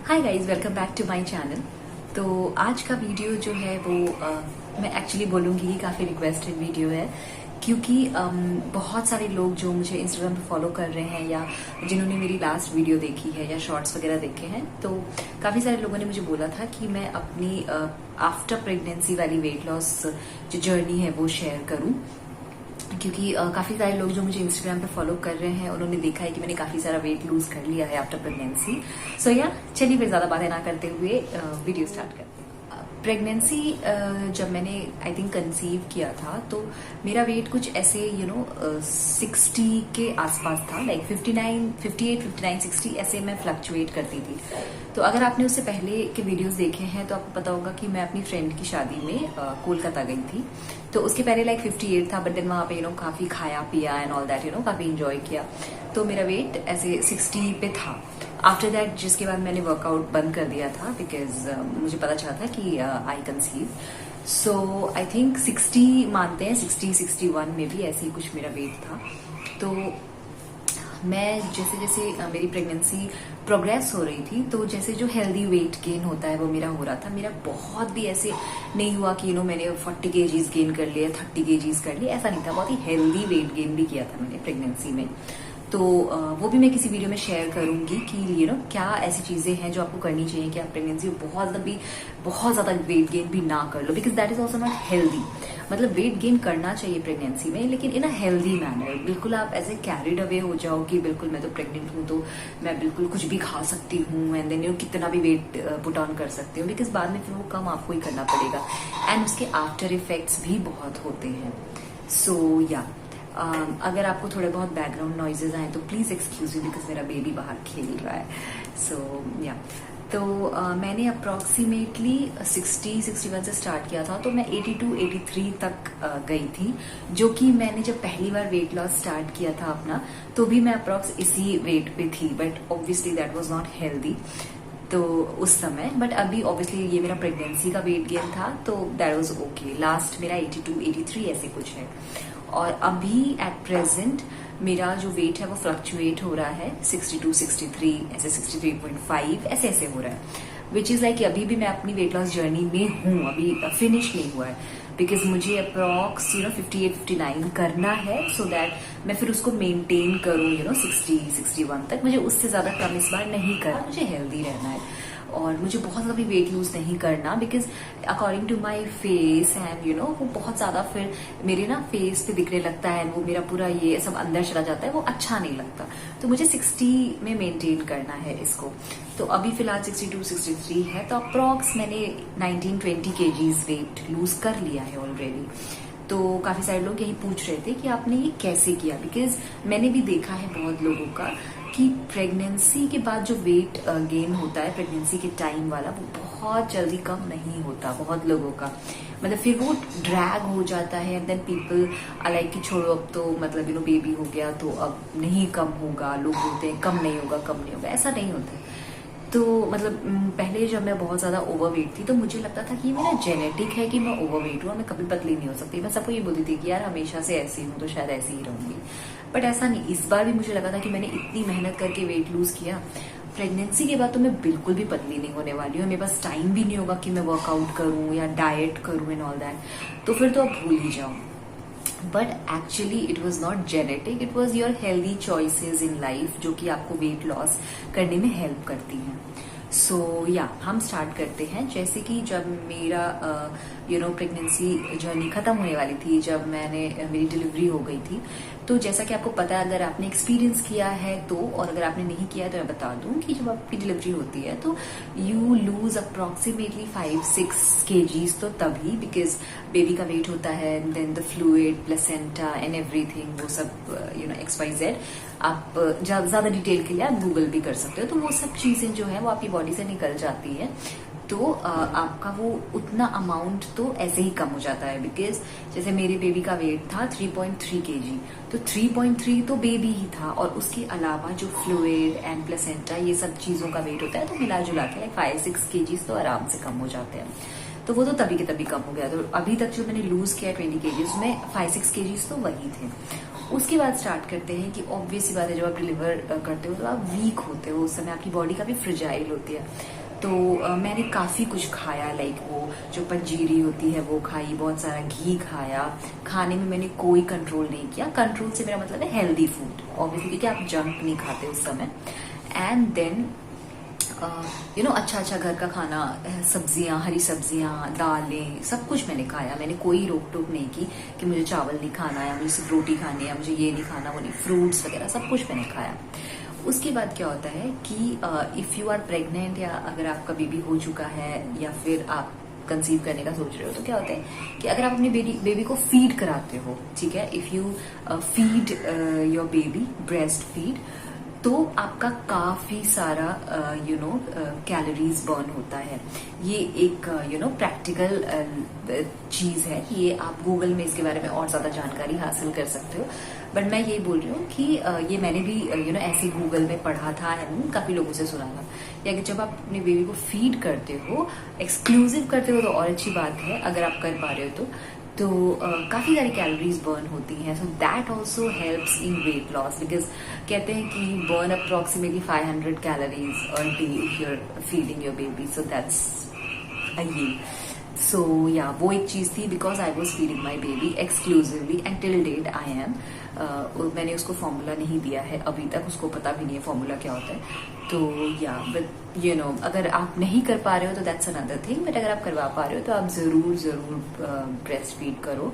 Hi guys, welcome back to my channel. तो आज का वीडियो जो है वो मैं एक्चुअली बोलूँगी कि काफ़ी रिक्वेस्टेड वीडियो है, क्योंकि बहुत सारे लोग जो मुझे इंस्टाग्राम पे फॉलो कर रहे हैं या जिन्होंने मेरी लास्ट वीडियो देखी है या शॉर्ट्स वगैरह देखे हैं, तो काफ़ी सारे लोगों ने मुझे बोला था कि मैं अपनी आफ्टर प्रेगनेंसी वाली वेट लॉस जो जर्नी है वो शेयर करूँ, क्योंकि काफी सारे लोग जो मुझे इंस्टाग्राम पे फॉलो कर रहे हैं उन्होंने देखा है कि मैंने काफी सारा वेट लूज कर लिया है आफ्टर प्रेगनेंसी। सो या चलिए फिर ज्यादा बातें ना करते हुए वीडियो स्टार्ट करते हैं। प्रेगनेंसी जब मैंने आई थिंक कंसीव किया था तो मेरा वेट कुछ ऐसे 60 के आसपास था, लाइक 59, 58, 59, 60 ऐसे मैं फ्लक्चुएट करती थी। तो अगर आपने उससे पहले के वीडियोस देखे हैं तो आपको पता होगा कि मैं अपनी फ्रेंड की शादी में कोलकाता गई थी। तो उसके पहले लाइक 58 था, बट देन वहां पे काफी खाया पिया एंड ऑल दैट, काफी इंजॉय किया। तो मेरा वेट ऐसे 60 पे था। आफ्टर दैट जिसके बाद मैंने वर्कआउट बंद कर दिया था बिकॉज मुझे पता चला था कि आई कंसीव। सो आई थिंक 60 मानते हैं, 60, 61 में भी ऐसे ही कुछ मेरा वेट था। तो मैं जैसे जैसे मेरी प्रेगनेंसी प्रोग्रेस हो रही थी तो जैसे जो हेल्दी वेट गेन होता है वो मेरा हो रहा था। मेरा बहुत भी ऐसे नहीं हुआ कि मैंने 40 केजीज गेन कर लिया, 30 केजीज कर लिया, ऐसा नहीं था। बहुत ही हेल्दी वेट गेन भी किया था मैंने प्रेगनेंसी में। तो वो भी मैं किसी वीडियो में शेयर करूंगी कि क्या ऐसी चीजें हैं जो आपको करनी चाहिए कि आप प्रेगनेंसी में बहुत ज्यादा वेट गेन भी ना कर लो, because that is also not healthy. मतलब वेट गेन करना चाहिए प्रेगनेंसी में, लेकिन इन अ हेल्दी मैनर। बिल्कुल आप ऐसे कैरिड अवे हो जाओ कि बिल्कुल मैं तो प्रेग्नेंट हूँ तो मैं बिल्कुल कुछ भी खा सकती हूँ एंड देन कितना भी वेट पुट ऑन कर सकती हूँ, बिकॉज बाद में फिर वो कम आपको ही करना पड़ेगा एंड उसके आफ्टर इफेक्ट्स भी बहुत होते हैं। सो या अगर आपको थोड़े बहुत बैकग्राउंड नॉइजेज आए तो प्लीज एक्सक्यूज मी, बिकॉज मेरा बेबी बाहर खेल रहा है। सो या तो मैंने अप्रोक्सीमेटली 60-61 से स्टार्ट किया था, तो मैं 82-83 तक गई थी, जो कि मैंने जब पहली बार वेट लॉस स्टार्ट किया था अपना तो भी मैं अप्रोक्स इसी वेट पे थी, but obviously that was not healthy तो उस समय। बट अभी ऑब्वियसली ये मेरा प्रेगनेंसी का वेट गेन था तो दैट वाज ओके। लास्ट मेरा 82-83 ऐसे कुछ है, और अभी एट प्रेजेंट मेरा जो वेट है वो फ्लक्चुएट हो रहा है 62-63, ऐसे 63.5 ऐसे ऐसे हो रहा है, विच इज लाइक अभी भी मैं अपनी वेट लॉस जर्नी में हूँ, अभी फिनिश नहीं हुआ है, बिकॉज मुझे अप्रॉक्स 58-59 करना है सो दैट मैं फिर उसको मेंटेन करूँ 60-61 तक। मुझे उससे ज्यादा कम इस बार नहीं करना, मुझे हेल्दी रहना है और मुझे बहुत ज्यादा भी वेट लूज नहीं करना, because according to my face and वो बहुत ज्यादा फिर मेरे फेस पे दिखने लगता है, वो मेरा पूरा ये सब अंदर चला जाता है, वो अच्छा नहीं लगता। तो मुझे 60 में मेंटेन करना है इसको। तो अभी फिलहाल 62-63 है, तो अप्रॉक्स मैंने 19-20 केजीज वेट लूज कर लिया है ऑलरेडी। तो काफी सारे लोग यही पूछ रहे थे कि आपने ये कैसे किया, बिकॉज मैंने भी देखा है बहुत लोगों का कि प्रेगनेंसी के बाद जो वेट गेन होता है प्रेगनेंसी के टाइम वाला, वो बहुत जल्दी कम नहीं होता बहुत लोगों का। मतलब फिर वो ड्रैग हो जाता है एंड देन पीपल लाइक कि छोड़ो अब तो मतलब बेबी हो गया तो अब नहीं कम होगा। लोग बोलते हैं कम नहीं होगा, कम नहीं होगा, ऐसा नहीं होता है। तो मतलब पहले जब मैं बहुत ज्यादा ओवरवेट थी तो मुझे लगता था कि मेरा जेनेटिक है कि मैं ओवरवेट हूँ, मैं कभी पतली नहीं हो सकती। मैं सबको ये बोलती थी कि यार हमेशा से ऐसी हूँ तो शायद ऐसी ही रहूंगी, बट ऐसा नहीं। इस बार भी मुझे लगा था कि मैंने इतनी मेहनत करके वेट लूज किया, प्रेगनेंसी के बाद तो मैं बिल्कुल भी पतली नहीं होने वाली हूँ। मेरे पास टाइम भी नहीं होगा कि मैं वर्कआउट करूँ या डाइट करूँ एंड ऑल दैट, तो फिर तो आप भूल ही जाओ। But actually it was not genetic, it was your healthy choices in life जो कि आपको वेट लॉस करने में हेल्प करती हैं। सो या हम स्टार्ट करते हैं। जैसे कि जब मेरा प्रेगनेंसी जर्नी खत्म होने वाली थी, जब मेरी डिलीवरी हो गई थी, तो जैसा कि आपको पता है, अगर आपने एक्सपीरियंस किया है तो, और अगर आपने नहीं किया है तो मैं बता दूं कि जब आपकी डिलीवरी होती है तो यू लूज अप्रोक्सीमेटली 5-6 केजीज, तो तभी बिकॉज बेबी का वेट होता है, then the fluid, placenta and everything, वो सब XYZ। आप ज्यादा डिटेल के लिए आप गूगल भी कर सकते हो, तो वो सब चीजें जो है वो आपकी बॉडी से निकल जाती है। तो आपका वो उतना अमाउंट तो ऐसे ही कम हो जाता है, बिकॉज जैसे मेरे बेबी का वेट था 3.3 केजी, तो 3.3 तो बेबी ही था, और उसके अलावा जो फ्लूइड एंड प्लेसेंटा ये सब चीजों का वेट होता है, तो मिला जुला के 5-6 केजीज तो आराम से कम हो जाते हैं। तो वो तो तभी के तभी कम हो गया। तो अभी तक जो मैंने लूज किया 20 केजीज में 5-6 केजीज तो वही थे। उसके बाद स्टार्ट करते हैं कि ऑब्वियस सी बात है, जब आप डिलीवर करते हो तो आप वीक होते हो, उस समय आपकी बॉडी काफी फ्रिजाइल होती है। तो मैंने काफी कुछ खाया, लाइक वो जो पंजीरी होती है वो खाई, बहुत सारा घी खाया। खाने में मैंने कोई कंट्रोल नहीं किया। कंट्रोल से मेरा मतलब है हेल्दी फूड, ऑब्वियसली, क्योंकि आप जंक नहीं खाते उस समय। एंड देन अच्छा घर का खाना, सब्जियां, हरी सब्जियां, दालें, सब कुछ मैंने खाया। मैंने कोई रोक टोक नहीं की कि मुझे चावल नहीं खाना या मुझे सिर्फ रोटी खानी है या मुझे ये नहीं खाना वो नहीं, फ्रूट्स वगैरह सब कुछ मैंने खाया। उसके बाद क्या होता है कि इफ यू आर प्रेग्नेंट, या अगर आपका बेबी हो चुका है या फिर आप कंसीव करने का सोच रहे हो, तो क्या होता है कि अगर आप अपने बेबी को फीड कराते हो, ठीक है, if you feed your baby, breast feed, तो आपका काफी सारा कैलोरीज बर्न होता है। ये एक प्रैक्टिकल चीज है। ये आप गूगल में इसके बारे में और ज्यादा जानकारी हासिल कर सकते हो। बट मैं यही बोल रही हूँ कि ये मैंने भी ऐसे गूगल में पढ़ा था एंड काफी लोगों से सुना था, या कि जब आप अपने बेबी को फीड करते हो, एक्सक्लूसिव करते हो तो और अच्छी बात है, अगर आप कर पा रहे हो तो काफी सारी कैलोरीज बर्न होती हैं। So that also helps in weight loss, because कहते हैं कि burn approximately 500 calories a day if you are feeding your baby. So that's ये सो या वो एक चीज थी, because I was feeding my baby exclusively and till date I am. मैंने उसको फॉर्मूला नहीं दिया है अभी तक, उसको पता भी नहीं है फॉर्मूला क्या होता है। तो या बट अगर आप नहीं कर पा रहे हो तो दैट्स अनदर थिंग, बट अगर आप करवा पा रहे हो तो आप जरूर ब्रेस्ट फीड करो।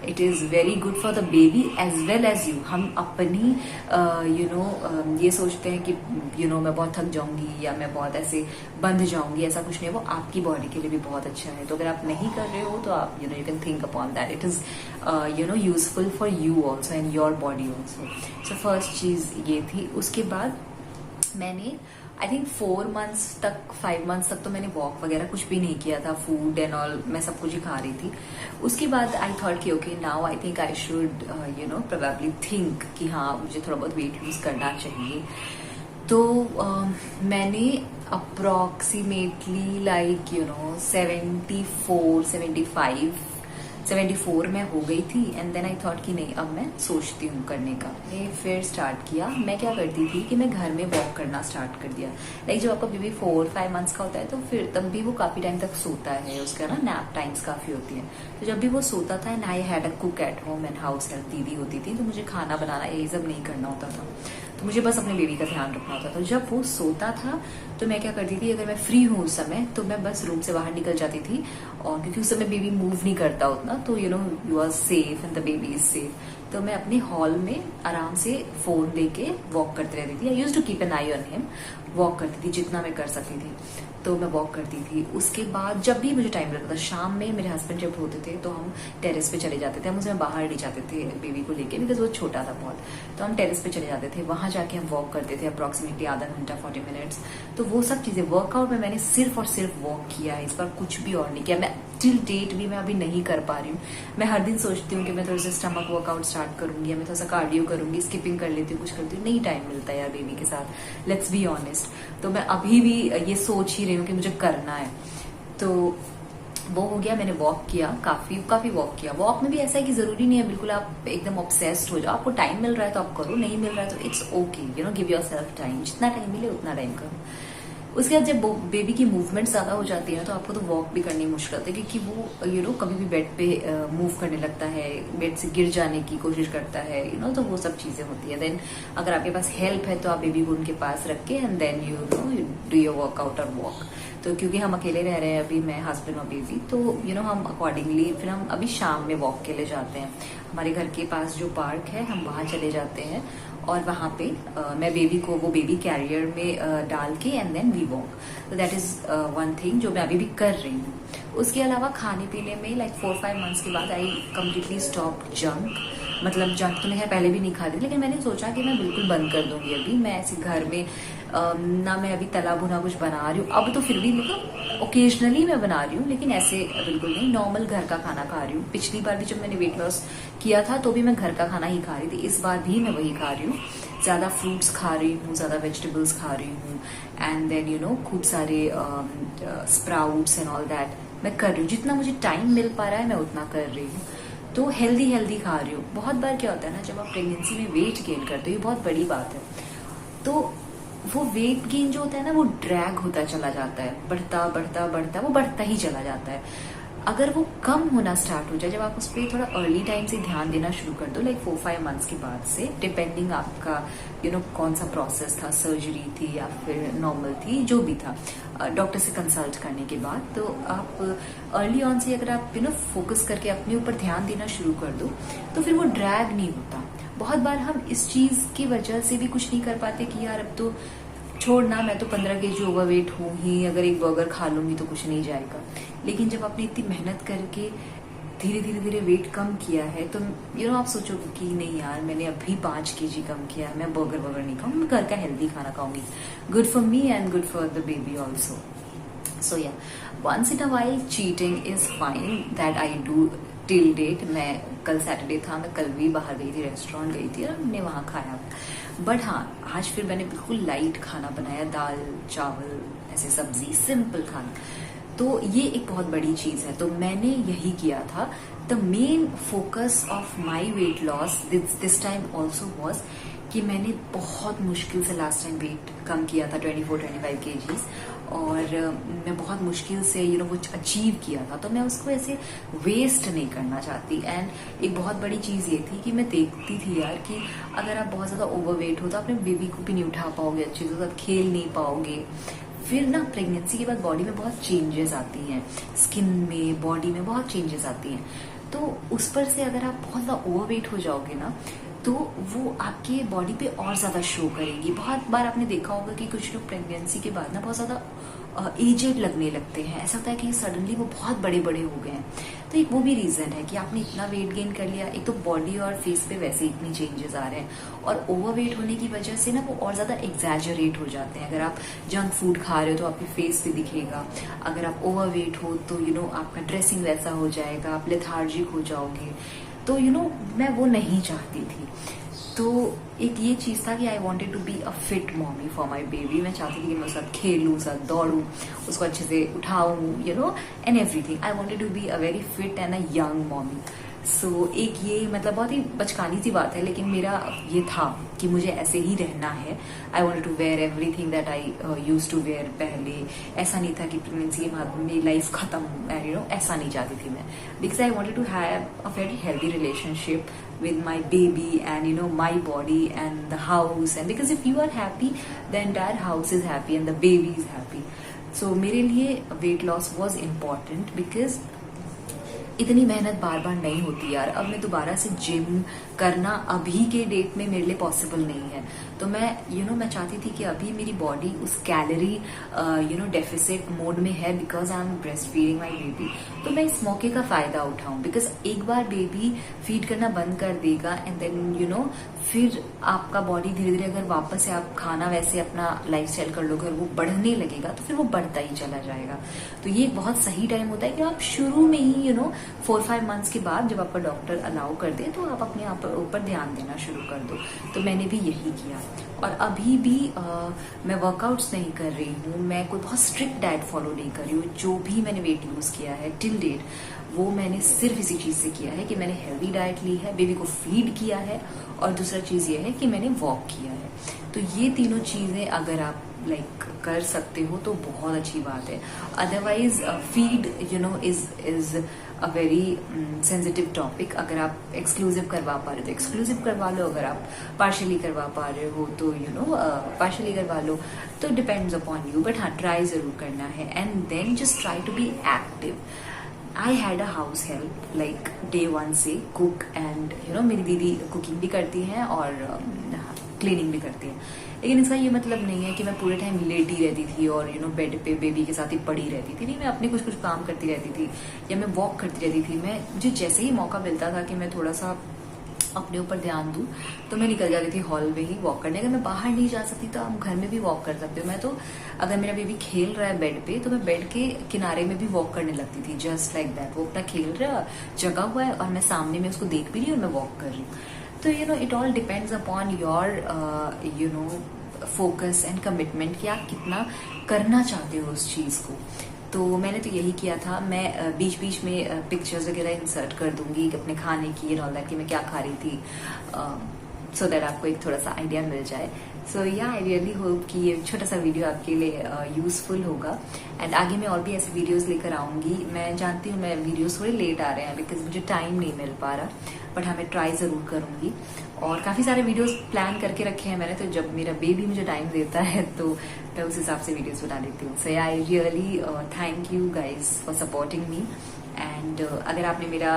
It is very good for the baby as well as you. हम अपनी ये सोचते हैं कि मैं बहुत थक जाऊंगी या मैं बहुत ऐसे बंध जाऊंगी, ऐसा कुछ नहीं है। वो आपकी बॉडी के लिए भी बहुत अच्छा है। तो अगर आप नहीं कर रहे हो तो आप you can think upon that. It is useful for you also and your body also. So first चीज ये थी। उसके बाद मैंने आई थिंक 4 मंथ्स तक, 5 मंथ्स तक तो मैंने वॉक वगैरह कुछ भी नहीं किया था। फूड एंड ऑल मैं सब कुछ ही खा रही थी। उसके बाद आई थॉट कि okay now I think I should probably think कि हाँ मुझे थोड़ा बहुत वेट लूज करना चाहिए। तो मैंने अप्रोक्सीमेटली लाइक 74 में हो गई थी। एंड देन आई थॉट कि नहीं, अब मैं सोचती हूँ करने का। मैंने फिर स्टार्ट किया। मैं क्या करती थी कि मैं घर में वॉक करना स्टार्ट कर दिया। लाइक जब आपका बेबी 4-5 मंथ्स का होता है तो फिर तब भी वो काफी टाइम तक सोता है, उसका ना नैप टाइम्स काफी होती है। तो जब भी वो सोता था and I had a cook at home and house help दीदी होती थी, तो मुझे खाना बनाना यही सब नहीं करना होता था। तो मुझे बस अपने बेबी का ध्यान रखना होता था। जब वो सोता था तो मैं क्या करती थी, अगर मैं फ्री हूँ उस समय तो मैं बस रूम से बाहर निकल जाती थी। और क्योंकि उस समय बेबी मूव नहीं करता उतना, तो you are safe and the baby is safe. तो मैं अपने हॉल में आराम से फोन लेके वॉक करती रहती थी। I used to keep an eye on him. Walk करती थी जितना मैं कर सकती थी, तो मैं वॉक करती थी। उसके बाद जब भी मुझे टाइम लगता था, शाम में मेरे हस्बैंड जब होते थे तो हम टेरेस पे चले जाते थे। हम उसमें बाहर नहीं जाते थे बेबी को लेके, बिकॉज वो छोटा था बहुत। तो हम टेरेस पे चले जाते थे, वहां जाके हम वॉक करते थे अप्रोक्सीमेटली आधा घंटा, 40 मिनट्स। तो वो सब चीजें, वर्कआउट में मैंने सिर्फ और सिर्फ वॉक किया है, इस बार कुछ भी और नहीं किया। मैं टिल डेट भी मैं अभी नहीं कर पा रही हूँ। मैं हर दिन सोचती हूँ कि मैं थोड़ा सा स्टमक वर्कआउट स्टार्ट करूंगी, या मैं थोड़ा सा कार्डियो करूंगी, स्किपिंग कर लेती हूँ, कुछ करती हूँ। नहीं टाइम मिलता यार बेबी के साथ, लेट्स बी ऑनेस्ट। तो मैं अभी भी ये सोच ही रही हूँ कि मुझे करना है। तो वो हो गया, मैंने वॉक किया, काफी वॉक किया। वॉक में भी ऐसा है कि जरूरी नहीं है बिल्कुल आप एकदम ऑब्सेस्ड हो जाओ। आपको टाइम मिल रहा है तो आप करो, नहीं मिल रहा है तो it's okay, give your self time. जितना टाइम मिले उतना टाइम करो। उसके बाद जब बेबी की मूवमेंट ज्यादा हो जाती है तो आपको तो वॉक भी करनी मुश्किल होती है, क्योंकि वो कभी भी बेड पे मूव करने लगता है, बेड से गिर जाने की कोशिश करता है, तो वो सब चीजें होती है। देन अगर आपके पास हेल्प है तो आप बेबी को उनके पास रख के and then you do your workout और वॉक। तो क्योंकि हम अकेले रह रहे हैं अभी, मैं, हस्बैंड और बेबी, तो हम अकॉर्डिंगली फिर हम अभी शाम में वॉक के लिए जाते हैं। हमारे घर के पास जो पार्क है हम वहां चले जाते हैं, और वहां पे मैं बेबी को वो बेबी कैरियर में डाल के एंड देन वी वॉक। तो दैट इज वन थिंग जो मैं अभी भी कर रही हूँ। उसके अलावा खाने पीने में लाइक 4-5 मंथ्स के बाद आई कम्प्लीटली स्टॉप जंक। मतलब जंक तो मैं पहले भी नहीं खाती, लेकिन मैंने सोचा कि मैं बिल्कुल बंद कर दूंगी। अभी मैं ऐसे घर में ना मैं अभी तला भुना कुछ बना रही हूँ अब, तो फिर भी मतलब ओकेजनली मैं बना रही हूँ, लेकिन ऐसे बिल्कुल नहीं, नॉर्मल घर का खाना खा रही हूँ। पिछली बार भी जब मैंने वेट लॉस किया था तो भी मैं घर का खाना ही खा रही थी, इस बार भी मैं वही खा रही हूँ। ज्यादा फ्रूट्स खा रही हूँ, ज्यादा वेजिटेबल्स खा रही हूँ, एंड देन खूब सारे स्प्राउट्स एंड ऑल दैट मैं कर रही हूँ। जितना मुझे टाइम मिल पा रहा है मैं उतना कर रही हूँ। तो हेल्दी हेल्दी खा रही हो। बहुत बार क्या होता है ना, जब आप प्रेगनेंसी में वेट गेन करते हो, ये बहुत बड़ी बात है, तो वो वेट गेन जो होता है ना, वो ड्रैग होता चला जाता है, बढ़ता बढ़ता बढ़ता वो बढ़ता ही चला जाता है। अगर वो कम होना स्टार्ट हो जाए, जब आप उस पर थोड़ा अर्ली टाइम से ध्यान देना शुरू कर दो, लाइक 4-5 मंथ्स के बाद से, डिपेंडिंग आपका कौन सा प्रोसेस था, सर्जरी थी या फिर नॉर्मल थी, जो भी था, डॉक्टर से कंसल्ट करने के बाद, तो आप अर्ली ऑन से अगर आप फोकस करके अपने ऊपर ध्यान देना शुरू कर दो, तो फिर वो ड्रैग नहीं होता। बहुत बार हम इस चीज की वजह से भी कुछ नहीं कर पाते कि यार अब तो छोड़ना, मैं तो 15 kg ओवरवेट हूँ ही, अगर एक बर्गर खा लूंगी तो कुछ नहीं जाएगा। लेकिन जब आपने इतनी मेहनत करके धीरे धीरे धीरे वेट कम किया है, तो आप सोचोगे कि नहीं यार, मैंने अभी 5 kg कम किया, मैं बर्गर नहीं खाऊंगी, मैं घर का हेल्दी खाना खाऊंगी, good for me and good for the baby also. So yeah, once in a while cheating is fine, that I do till date. मैं कल सैटरडे था, मैं कल भी बाहर गई थी, रेस्टोरेंट गई थी और हमने वहां खाया। बट हाँ, आज फिर मैंने बिल्कुल लाइट खाना बनाया, दाल चावल ऐसे सब्जी, सिंपल खाना। तो ये एक बहुत बड़ी चीज है। तो मैंने यही किया था। The main focus of my weight loss this time also was कि मैंने बहुत मुश्किल से लास्ट टाइम वेट कम किया था, 24-25 kgs, और मैं बहुत मुश्किल से वो अचीव किया था। तो मैं उसको ऐसे वेस्ट नहीं करना चाहती। एंड एक बहुत बड़ी चीज ये थी कि मैं देखती थी यार कि अगर आप बहुत ज्यादा ओवरवेट हो तो अपने बेबी को भी नहीं उठा पाओगे, अच्छे से साथ खेल नहीं पाओगे। फिर ना प्रेगनेंसी के बाद बॉडी में बहुत चेंजेस आती हैं, स्किन में, बॉडी में बहुत चेंजेस आती हैं। तो उस पर से अगर आप बहुत ज्यादा ओवरवेट हो जाओगे ना, तो वो आपके बॉडी पे और ज्यादा शो करेगी। बहुत बार आपने देखा होगा कि कुछ लोग प्रेगनेंसी के बाद ना बहुत ज्यादा एजेड लगने लगते हैं। ऐसा होता है कि सडनली वो बहुत बड़े बड़े हो गए हैं। तो एक वो भी रीजन है कि आपने इतना वेट गेन कर लिया। एक तो बॉडी और फेस पे वैसे इतनी चेंजेस आ रहे हैं, और ओवरवेट होने की वजह से ना वो और ज्यादा एग्जैजरेट हो जाते हैं। अगर आप जंक फूड खा रहे हो तो आपके फेस पे दिखेगा। अगर आप ओवरवेट हो तो आपका ड्रेसिंग वैसा हो जाएगा, आप लेथार्जिक हो जाओगे। तो मैं वो नहीं चाहती थी। तो एक ये चीज था कि I wanted to be a fit mommy for my baby. मैं चाहती थी कि मैं उसके साथ खेलूं, साथ दौड़ूं, उसको अच्छे से उठाऊं, and everything. I wanted to be a very fit and a young mommy. So एक ये मतलब बहुत ही बचकानी सी बात है, लेकिन मेरा ये था कि मुझे ऐसे ही रहना है। I wanted to wear everything that I use to wear पहले। ऐसा नहीं था कि प्रेगनेंसी के बाद मेरी लाइफ खत्म, ऐसा नहीं चाहती थी मैं। Because I wanted to have a very healthy relationship with my baby and my body and the house, and because if you are happy, the entire house is happy and the baby is happy. So मेरे लिए weight loss was important because इतनी मेहनत बार बार नहीं होती यार। अब मैं दोबारा से जिम करना अभी के डेट में मेरे लिए पॉसिबल नहीं है। तो मैं मैं चाहती थी कि अभी मेरी बॉडी उस कैलोरी डेफिसिट मोड में है, because I am breast feeding my baby. तो मैं इस मौके का फायदा उठाऊं, बिकॉज एक बार बेबी फीड करना बंद कर देगा एंड देन फिर आपका बॉडी धीरे धीरे अगर वापस से आप खाना वैसे अपना लाइफस्टाइल कर लोगे और वो बढ़ने लगेगा, तो फिर वो बढ़ता ही चला जाएगा। तो ये एक बहुत सही टाइम होता है कि आप शुरू में ही 4-5 मंथ्स के बाद जब आपका डॉक्टर अलाउ कर दे, तो आप अपने ऊपर ध्यान देना शुरू कर दो। तो मैंने भी यही किया। और अभी भी मैं वर्कआउट्स नहीं कर रही हूँ, मैं कोई बहुत स्ट्रिक्ट डाइट फॉलो नहीं कर रही हूँ। जो भी मैंने वेट लूज किया है टिल डेट, वो मैंने सिर्फ इसी चीज से किया है कि मैंने हेल्दी डाइट ली है, बेबी को फीड किया है, और दूसरा चीज ये है कि मैंने वॉक किया है। तो ये तीनों चीजें अगर आप कर सकते हो तो बहुत अच्छी बात है। Otherwise feed is a very sensitive topic. अगर आप एक्सक्लूसिव करवा पा रहे हो तो एक्सक्लूसिव करवा लो, अगर आप पार्शियली करवा पा रहे हो तो पार्शियली करवा लो। तो डिपेंड्स अपॉन यू, बट हाँ, ट्राई जरूर करना है। And then just try to be active. I had a house help like day 1 से, कुक एंड मेरी दीदी कुकिंग भी करती हैं और क्लीनिंग भी करती है। लेकिन इसका ये मतलब नहीं है कि मैं पूरे टाइम लेटी रहती थी और बेड पे बेबी के साथ ही पड़ी रहती थी। नहीं, मैं अपने कुछ काम करती रहती थी या मैं वॉक करती रहती थी। मैं मुझे जैसे ही मौका मिलता था कि मैं थोड़ा सा अपने ऊपर ध्यान दूं, तो मैं निकल जाती थी हॉल में ही वॉक करने। अगर मैं बाहर नहीं जा सकती तो आप घर में भी वॉक कर सकते हो। मैं तो अगर मेरा बेबी खेल रहा है बेड पे, तो मैं बेड के किनारे में भी वॉक करने लगती थी, जस्ट लाइक दैट। वो अपना खेल रहा जगा हुआ है और मैं सामने में उसको देख भी रही हूँ और मैं वॉक कर रही हूँ। तो it all depends upon your focus and commitment कि आप कितना करना चाहते हो उस चीज को। तो मैंने तो यही किया था। मैं बीच बीच में पिक्चर्स वगैरह इंसर्ट कर दूंगी अपने खाने की एंड ऑल दैट, कि मैं क्या खा रही थी, सो दैट आपको एक थोड़ा सा आइडिया मिल जाए। सो या आई रियली होप कि ये छोटा सा वीडियो आपके लिए यूजफुल होगा। एंड आगे मैं और भी ऐसे वीडियोस लेकर आऊंगी। मैं जानती हूँ मैं वीडियोस थोड़े लेट आ रहे हैं बिकॉज मुझे टाइम नहीं मिल पा रहा, बट हाँ मैं ट्राई जरूर करूंगी। और काफी सारे वीडियोस प्लान करके रखे हैं मैंने, तो जब मेरा बेबी मुझे टाइम देता है तो मैं उस हिसाब से वीडियोस बना लेती हूँ। So I really thank you guys for supporting me. And अगर आपने मेरा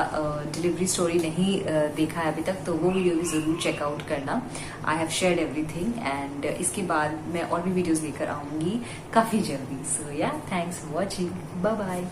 डिलीवरी स्टोरी नहीं देखा है अभी तक, तो वो वीडियो भी जरूर चेकआउट करना। I have shared everything and इसके बाद मैं और भी वीडियोस लेकर आऊंगी काफी जल्दी। So yeah thanks for watching, bye bye.